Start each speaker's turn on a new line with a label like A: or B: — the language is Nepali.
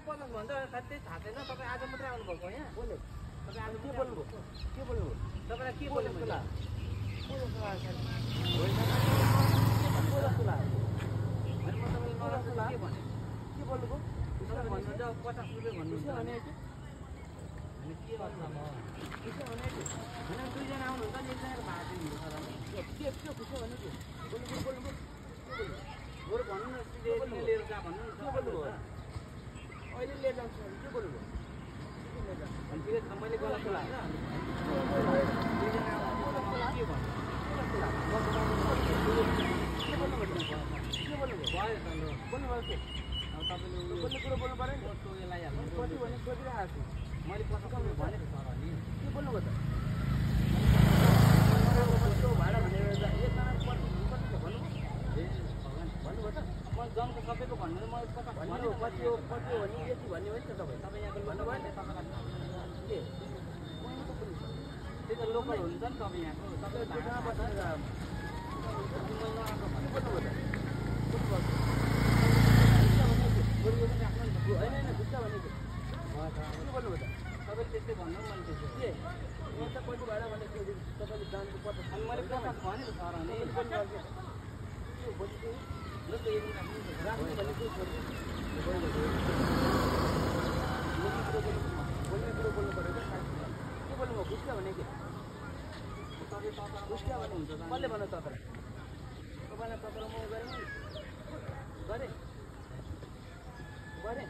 A: 50 भन्छ साथै थाहा छैन तपाईँ आज मात्रै आउनुभएको यहाँ
B: बोले
A: तपाईँ आज
B: के बोल्नुभयो
A: तपाईँलाई के बोल्नु
B: बोल्नु के बोल्नुभयो
A: तपाईँ भन्नुहुन्छ 50 रुपियाँ भन्नुहुन्छ
B: भने
A: अनि के गर्नु म होइन दुईजना आउनुहुन्छ नि एकजनाको भाडा दिनुहुन्छ सर
B: के खुसी भने के बोल्नुभयो
A: बरु भन्नु न लिएर जा भन्नु न
B: के बोल्नुभयो अहिले लिएर जान्छ के बोल्नुभयो
A: अनि ठिकै छ मैले गलत लाग्यो दुईजना के भन्नु
B: के बोल्नुभयो बोल्नुभयो के
A: अब तपाईँले
B: बोल्ने कुरो बोल्नु पऱ्यो नि
A: कस्तो यसलाई हाल्नु
B: कति भने सोधिरहेको छु
A: मैले 50 रुपियाँ भनेको सर अनि
B: के बोल्नुभयो त भाडा भनेर एकजना कति भन्नुभयो
A: ए भगवान्
B: भन्नुभयो त
A: म जनको सबैको भन्नु मैले 50
B: भन्नु कति हो भने यति भन्ने हो नि त तपाईँ
A: यहाँको
B: भन्नुभयो नि
A: तपाईँलाई
B: के
A: त्यही त लोकल हुन्छ नि तपाईँ यहाँको तपाईँ
B: कहाँ बसेर
A: मैले नराम्रो भन्नु
B: होइन भित्र भनेको के बोल्नुभयो त
A: तपाईँले त्यस्तै भन्नु मैले त्यस्तै
B: के म त कति भाडा भनेको तपाईँले जान्नु पर्छ
A: अनि मैले 50 भने त सर अनि
B: राख्नु भनेको बोल्ने कुरो बोल्नु पऱ्यो के बोल्नुभयो घुस्का भने के घुस्का भने हुन्छ कसले भन्नु तपाईँलाई तपाईँलाई म गरेँ